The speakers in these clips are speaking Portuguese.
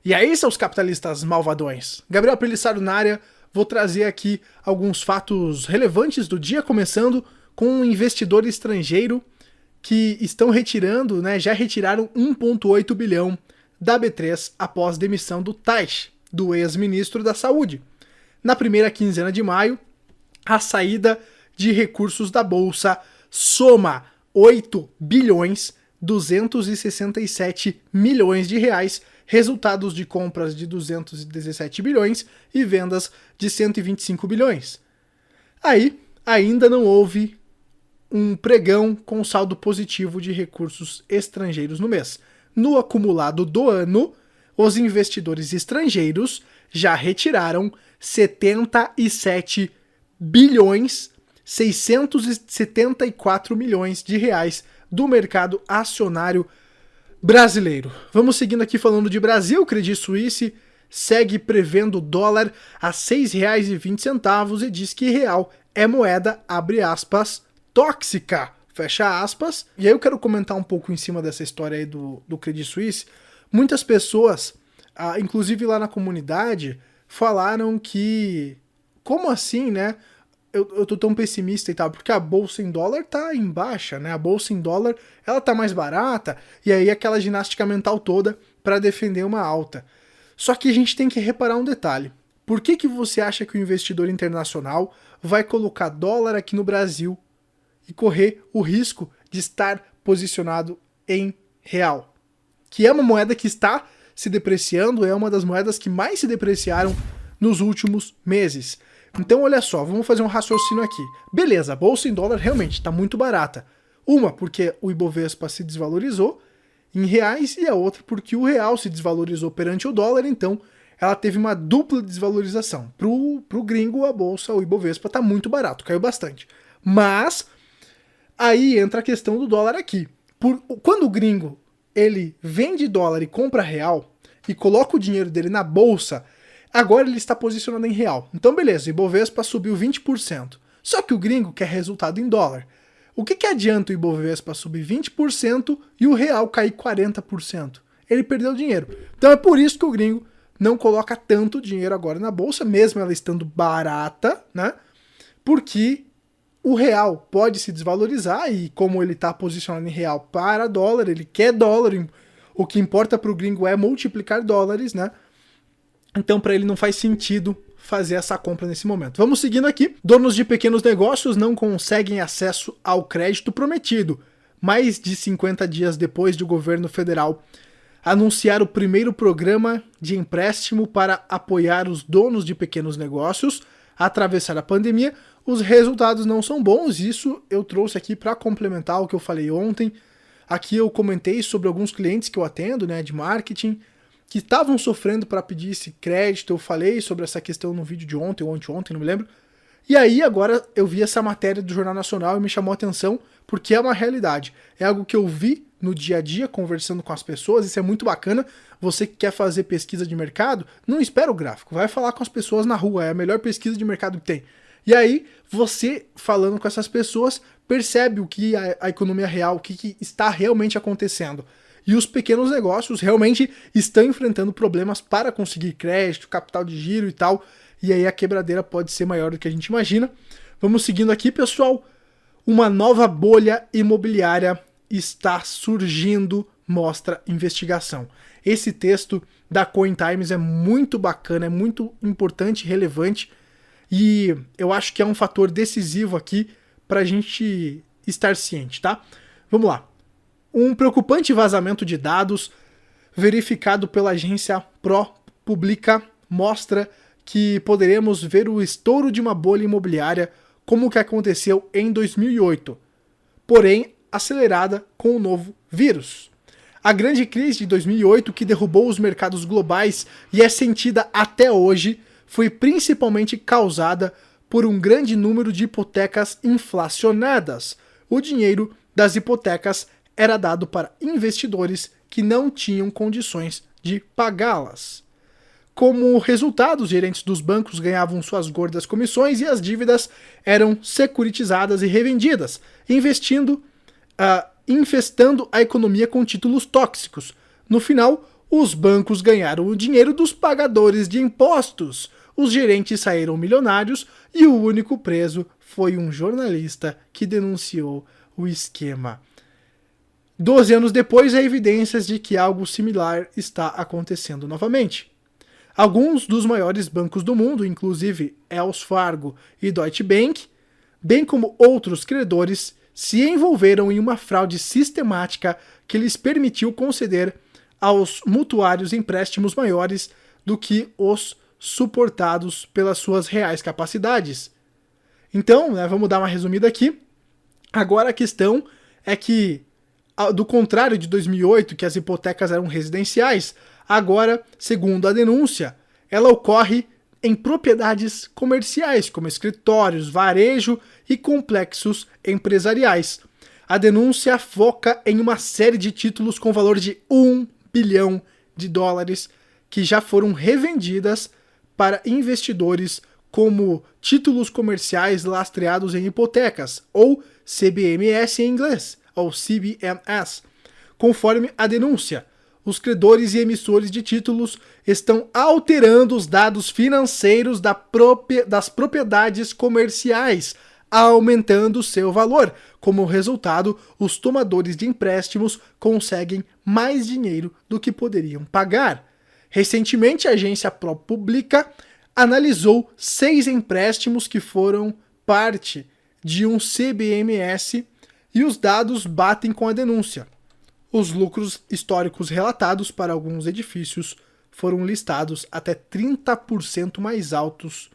E aí, seus capitalistas malvadões? Gabriel Pelissaro na área, vou trazer aqui alguns fatos relevantes do dia, começando com um investidor estrangeiro que estão retirando, já retiraram 1,8 bilhão da B3 após demissão do Taish, do ex-ministro da Saúde. Na primeira quinzena de maio, a saída de recursos da Bolsa soma 8 bilhões 267 milhões de reais, resultados de compras de 217 bilhões e vendas de 125 bilhões. Aí, ainda não houve um pregão com saldo positivo de recursos estrangeiros no mês. No acumulado do ano, os investidores estrangeiros já retiraram 77 bilhões 674 milhões de reais do mercado acionário brasileiro. Vamos seguindo aqui falando de Brasil. Credit Suisse segue prevendo o dólar a R$ 6,20 e diz que real é moeda, abre aspas, tóxica, fecha aspas. E aí eu quero comentar um pouco em cima dessa história aí do Credit Suisse. Muitas pessoas, inclusive lá na comunidade, falaram que, como assim, eu tô tão pessimista e tal, porque a bolsa em dólar tá em baixa, A bolsa em dólar, ela tá mais barata, e aí aquela ginástica mental toda para defender uma alta. Só que a gente tem que reparar um detalhe. Por que você acha que o investidor internacional vai colocar dólar aqui no Brasil e correr o risco de estar posicionado em real? Que é uma moeda que está se depreciando, é uma das moedas que mais se depreciaram nos últimos meses. Então, olha só, vamos fazer um raciocínio aqui. Beleza, a bolsa em dólar realmente está muito barata. Uma, porque o Ibovespa se desvalorizou em reais, e a outra porque o real se desvalorizou perante o dólar, então ela teve uma dupla desvalorização. Pro gringo, a bolsa, o Ibovespa, está muito barato, caiu bastante. Mas, aí entra a questão do dólar aqui. Quando o gringo, ele vende dólar e compra real, e coloca o dinheiro dele na bolsa, agora ele está posicionado em real. Então beleza, o Ibovespa subiu 20%. Só que o gringo quer resultado em dólar. O que adianta o Ibovespa subir 20% e o real cair 40%? Ele perdeu dinheiro. Então é por isso que o gringo não coloca tanto dinheiro agora na bolsa, mesmo ela estando barata, Porque o real pode se desvalorizar e como ele está posicionado em real para dólar, ele quer dólar, o que importa para o gringo é multiplicar dólares, Então, para ele não faz sentido fazer essa compra nesse momento. Vamos seguindo aqui. Donos de pequenos negócios não conseguem acesso ao crédito prometido. Mais de 50 dias depois de o governo federal anunciar o primeiro programa de empréstimo para apoiar os donos de pequenos negócios a atravessar a pandemia, os resultados não são bons. Isso eu trouxe aqui para complementar o que eu falei ontem. Aqui eu comentei sobre alguns clientes que eu atendo, de marketing, que estavam sofrendo para pedir esse crédito. Eu falei sobre essa questão no vídeo de ontem ou anteontem, não me lembro. E aí agora eu vi essa matéria do Jornal Nacional e me chamou a atenção, porque é uma realidade. É algo que eu vi no dia a dia, conversando com as pessoas, isso é muito bacana. Você que quer fazer pesquisa de mercado, não espera o gráfico, vai falar com as pessoas na rua, é a melhor pesquisa de mercado que tem. E aí, você falando com essas pessoas, percebe o que a economia real, o que está realmente acontecendo. E os pequenos negócios realmente estão enfrentando problemas para conseguir crédito, capital de giro e tal. E aí a quebradeira pode ser maior do que a gente imagina. Vamos seguindo aqui, pessoal. Uma nova bolha imobiliária está surgindo, mostra investigação. Esse texto da Coin Times é muito bacana, é muito importante e relevante. E eu acho que é um fator decisivo aqui para a gente estar ciente, tá? Vamos lá. Um preocupante vazamento de dados verificado pela agência ProPublica mostra que poderemos ver o estouro de uma bolha imobiliária como o que aconteceu em 2008, porém acelerada com o novo vírus. A grande crise de 2008, que derrubou os mercados globais e é sentida até hoje, foi principalmente causada por um grande número de hipotecas inflacionadas. O dinheiro das hipotecas era dado para investidores que não tinham condições de pagá-las. Como resultado, os gerentes dos bancos ganhavam suas gordas comissões e as dívidas eram securitizadas e revendidas, infestando a economia com títulos tóxicos. No final, Os bancos ganharam o dinheiro dos pagadores de impostos, os gerentes saíram milionários e o único preso foi um jornalista que denunciou o esquema. 12 anos depois, há evidências de que algo similar está acontecendo novamente. Alguns dos maiores bancos do mundo, inclusive Wells Fargo e Deutsche Bank, bem como outros credores, se envolveram em uma fraude sistemática que lhes permitiu conceder aos mutuários empréstimos maiores do que os suportados pelas suas reais capacidades. Então, vamos dar uma resumida aqui. Agora a questão é que, do contrário de 2008, que as hipotecas eram residenciais, agora, segundo a denúncia, ela ocorre em propriedades comerciais, como escritórios, varejo e complexos empresariais. A denúncia foca em uma série de títulos com valor de $1 bilhão que já foram revendidas para investidores como títulos comerciais lastreados em hipotecas, ou CBMS em inglês, ou CBMS. Conforme a denúncia, os credores e emissores de títulos estão alterando os dados financeiros das propriedades comerciais, aumentando seu valor. Como resultado, os tomadores de empréstimos conseguem mais dinheiro do que poderiam pagar. Recentemente, a agência ProPublica analisou 6 empréstimos que foram parte de um CBMS e os dados batem com a denúncia. Os lucros históricos relatados para alguns edifícios foram listados até 30% mais altos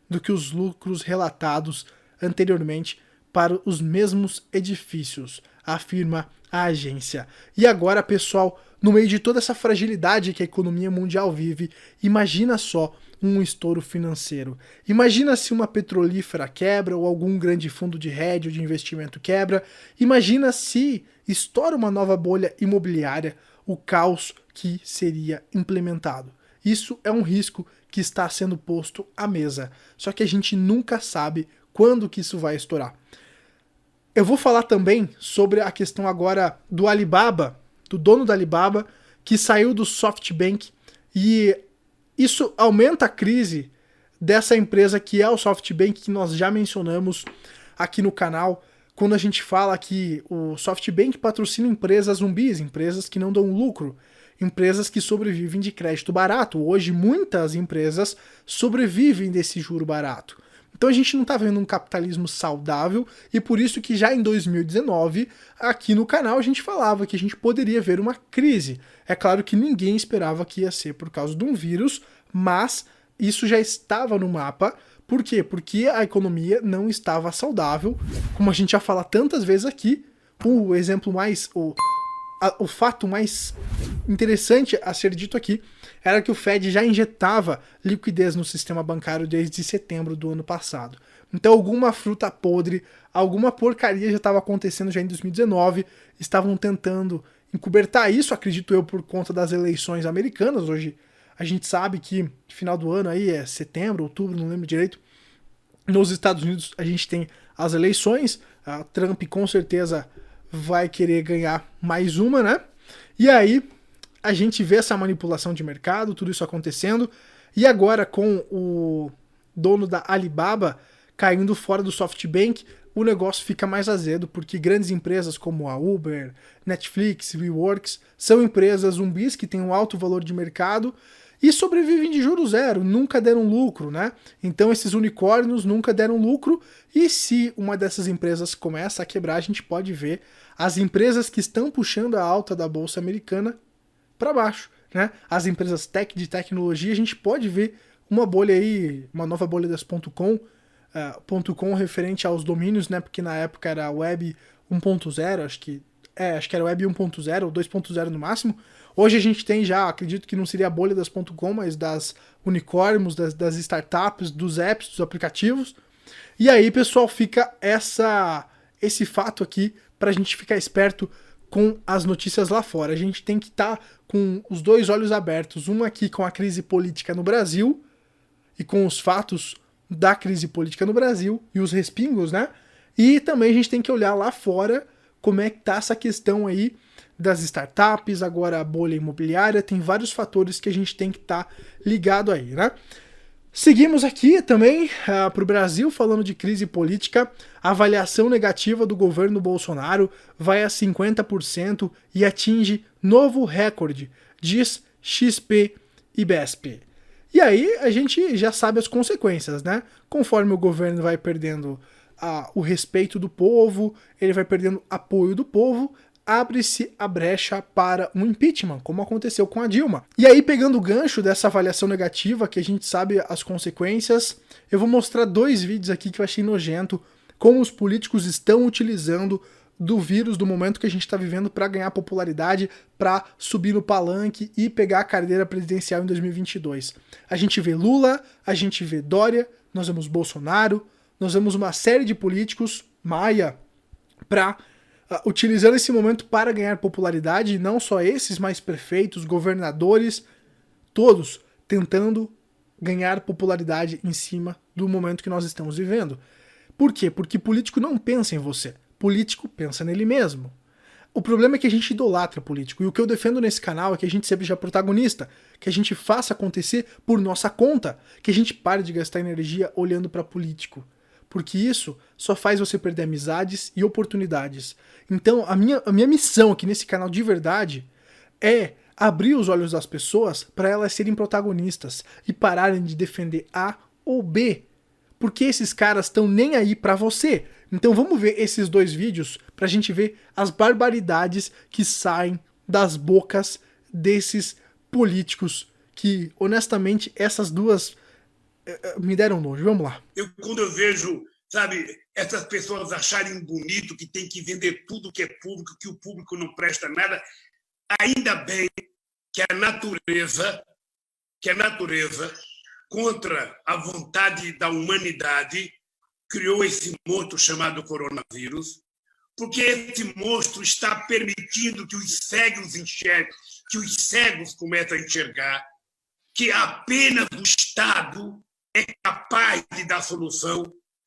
do que os lucros relatados anteriormente para os mesmos edifícios, afirma a agência. E agora, pessoal, no meio de toda essa fragilidade que a economia mundial vive, imagina só um estouro financeiro. Imagina se uma petrolífera quebra ou algum grande fundo de hedge ou de investimento quebra. Imagina se estoura uma nova bolha imobiliária, o caos que seria implementado. Isso é um risco que está sendo posto à mesa. Só que a gente nunca sabe quando que isso vai estourar. Eu vou falar também sobre a questão agora do Alibaba, do dono da Alibaba, que saiu do SoftBank, e isso aumenta a crise dessa empresa que é o SoftBank, que nós já mencionamos aqui no canal, quando a gente fala que o SoftBank patrocina empresas zumbis, empresas que não dão lucro, empresas que sobrevivem de crédito barato. Hoje muitas empresas sobrevivem desse juro barato. Então a gente não está vendo um capitalismo saudável, e por isso que já em 2019, aqui no canal, a gente falava que a gente poderia ver uma crise. É claro que ninguém esperava que ia ser por causa de um vírus, mas isso já estava no mapa. Por quê? Porque a economia não estava saudável, como a gente já fala tantas vezes aqui. O exemplo mais... O fato mais interessante a ser dito aqui era que o Fed já injetava liquidez no sistema bancário desde setembro do ano passado. Então alguma fruta podre, alguma porcaria já estava acontecendo já em 2019, estavam tentando encobertar isso, acredito eu, por conta das eleições americanas. Hoje a gente sabe que final do ano aí é setembro, outubro, não lembro direito. Nos Estados Unidos a gente tem as eleições, a Trump com certeza vai querer ganhar mais uma, né? E aí a gente vê essa manipulação de mercado, tudo isso acontecendo, e agora com o dono da Alibaba caindo fora do SoftBank, o negócio fica mais azedo, porque grandes empresas como a Uber, Netflix, WeWorks, são empresas zumbis que têm um alto valor de mercado e sobrevivem de juros zero, nunca deram lucro, né? Então esses unicórnios nunca deram lucro, e se uma dessas empresas começa a quebrar, a gente pode ver as empresas que estão puxando a alta da bolsa americana para baixo, né? As empresas tech de tecnologia, a gente pode ver uma bolha aí, uma nova bolha das .com referente aos domínios, né? Porque na época era Web 1.0, acho que era Web 1.0 ou 2.0 no máximo. Hoje a gente tem já, acredito que não seria a bolha das .com, mas das unicórnios, das startups, dos apps, dos aplicativos. E aí, pessoal, fica esse fato aqui para a gente ficar esperto com as notícias lá fora. A gente tem que estar com os dois olhos abertos, um aqui com a crise política no Brasil e com os fatos da crise política no Brasil e os respingos, né? E também a gente tem que olhar lá fora como é que tá essa questão aí das startups, agora a bolha imobiliária, tem vários fatores que a gente tem que estar ligado aí, né? Seguimos aqui também para o Brasil, falando de crise política. A avaliação negativa do governo Bolsonaro vai a 50% e atinge novo recorde, diz XP e BSP. E aí a gente já sabe as consequências, né? Conforme o governo vai perdendo o respeito do povo, ele vai perdendo apoio do povo, abre-se a brecha para um impeachment, como aconteceu com a Dilma. E aí, pegando o gancho dessa avaliação negativa, que a gente sabe as consequências, eu vou mostrar 2 vídeos aqui que eu achei nojento, como os políticos estão utilizando do vírus, do momento que a gente está vivendo, para ganhar popularidade, para subir no palanque e pegar a cadeira presidencial em 2022. A gente vê Lula, a gente vê Dória, nós vemos Bolsonaro, nós vemos uma série de políticos, Maia, utilizando esse momento para ganhar popularidade, e não só esses, mas prefeitos, governadores, todos tentando ganhar popularidade em cima do momento que nós estamos vivendo. Por quê? Porque político não pensa em você, político pensa nele mesmo. O problema é que a gente idolatra político, e o que eu defendo nesse canal é que a gente seja protagonista, que a gente faça acontecer por nossa conta, que a gente pare de gastar energia olhando para político. Porque isso só faz você perder amizades e oportunidades. Então, a minha missão aqui nesse canal de verdade é abrir os olhos das pessoas para elas serem protagonistas e pararem de defender A ou B. Porque esses caras estão nem aí para você. Então vamos ver esses 2 vídeos pra gente ver as barbaridades que saem das bocas desses políticos que, honestamente, essas 2 me deram nojo. Vamos lá. Quando eu vejo, sabe, essas pessoas acharem bonito que tem que vender tudo que é público, que o público não presta nada, ainda bem que a natureza, contra a vontade da humanidade, criou esse monstro chamado coronavírus, porque esse monstro está permitindo que os cegos enxerguem, que os cegos comecem a enxergar, que apenas o Estado é capaz de dar solução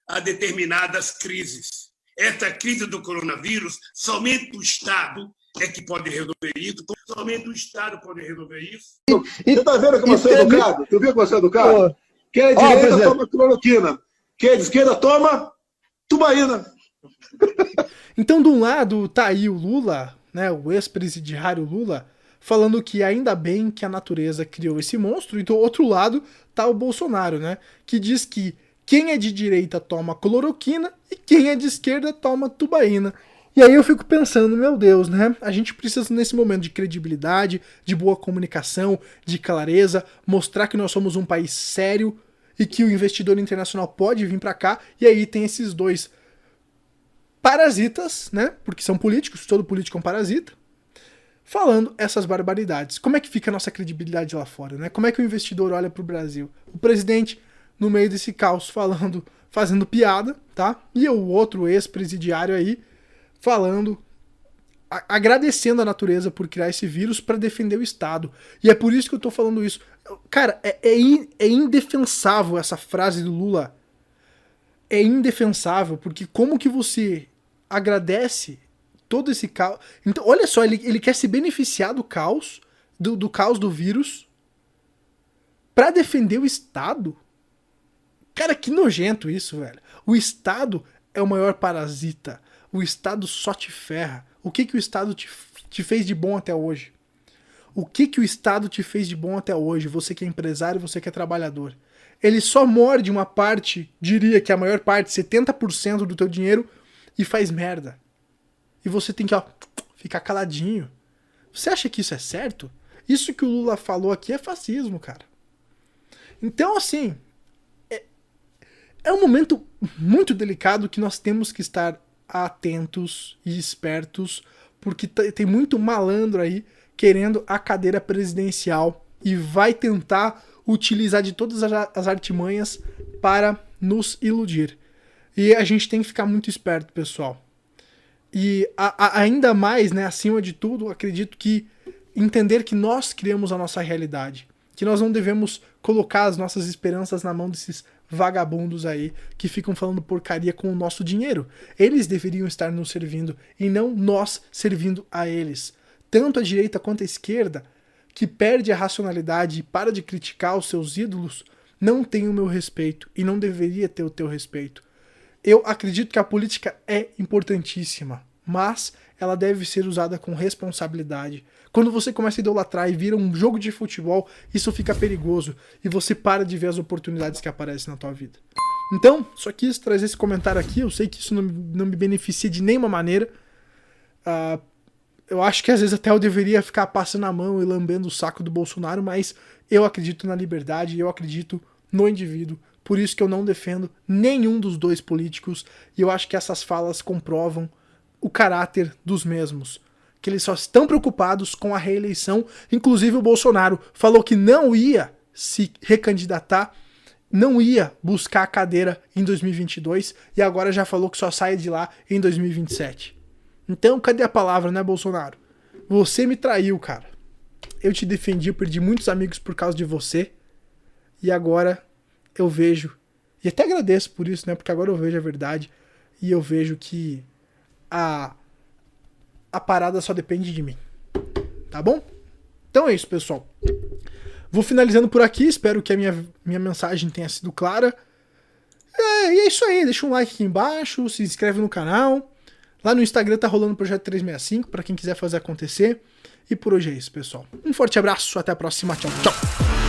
a determinadas crises. Essa crise do coronavírus, somente o Estado é que pode resolver isso, somente o Estado pode resolver isso. Você está vendo como você é educado? Tu viu como você é educado? Quem é de direita toma cloroquina, quem é de esquerda toma tubaína. Então, de um lado, tá aí o Lula, né, o ex-presidiário Lula, falando que ainda bem que a natureza criou esse monstro, e do outro lado tá o Bolsonaro, né, que diz que quem é de direita toma cloroquina e quem é de esquerda toma tubaína. E aí eu fico pensando, meu Deus, né, a gente precisa nesse momento de credibilidade, de boa comunicação, de clareza, mostrar que nós somos um país sério e que o investidor internacional pode vir para cá, e aí tem esses 2 parasitas, né, porque são políticos, todo político é um parasita, falando essas barbaridades. Como é que fica a nossa credibilidade lá fora, né? Como é que o investidor olha pro Brasil? O presidente, no meio desse caos, fazendo piada, tá? E o outro ex-presidiário aí, falando, agradecendo a natureza por criar esse vírus para defender o Estado. E é por isso que eu tô falando isso. Cara, é indefensável essa frase do Lula. É indefensável, porque como que você agradece todo esse caos. Então, olha só, ele quer se beneficiar do caos, do caos do vírus, pra defender o Estado. Cara, que nojento isso, velho. O Estado é o maior parasita. O Estado só te ferra. O que o Estado te fez de bom até hoje? O que o Estado te fez de bom até hoje? Você que é empresário, você que é trabalhador. Ele só morde uma parte, diria que a maior parte, 70% do teu dinheiro, e faz merda. E você tem que, ó, ficar caladinho. Você acha que isso é certo? Isso que o Lula falou aqui é fascismo, cara. Então, assim, é um momento muito delicado que nós temos que estar atentos e espertos, porque tem muito malandro aí querendo a cadeira presidencial e vai tentar utilizar de todas as artimanhas para nos iludir. E a gente tem que ficar muito esperto, pessoal. E ainda mais, né, acima de tudo, acredito que entender que nós criamos a nossa realidade. Que nós não devemos colocar as nossas esperanças na mão desses vagabundos aí que ficam falando porcaria com o nosso dinheiro. Eles deveriam estar nos servindo e não nós servindo a eles. tanto a direita quanto a esquerda, que perde a racionalidade e para de criticar os seus ídolos, não tem o meu respeito e não deveria ter o teu respeito. Eu acredito que a política é importantíssima, mas ela deve ser usada com responsabilidade. Quando você começa a idolatrar e vira um jogo de futebol, isso fica perigoso e você para de ver as oportunidades que aparecem na tua vida. Então, só quis trazer esse comentário aqui, eu sei que isso não me beneficia de nenhuma maneira. Eu acho que às vezes até eu deveria ficar passando a mão e lambendo o saco do Bolsonaro, mas eu acredito na liberdade, eu acredito no indivíduo. Por isso que eu não defendo nenhum dos dois políticos e eu acho que essas falas comprovam o caráter dos mesmos. Que eles só estão preocupados com a reeleição. Inclusive o Bolsonaro falou que não ia se recandidatar, não ia buscar a cadeira em 2022 e agora já falou que só sai de lá em 2027. Então, cadê a palavra, né, Bolsonaro? Você me traiu, cara. Eu te defendi, eu perdi muitos amigos por causa de você. E agora eu vejo, e até agradeço por isso, né, porque agora eu vejo a verdade e eu vejo que a parada só depende de mim. Tá bom? Então é isso, pessoal. Vou finalizando por aqui, espero que a minha mensagem tenha sido clara. E é isso aí, deixa um like aqui embaixo, se inscreve no canal. Lá no Instagram tá rolando o Projeto 365, para quem quiser fazer acontecer. E por hoje é isso, pessoal. Um forte abraço, até a próxima, tchau, tchau.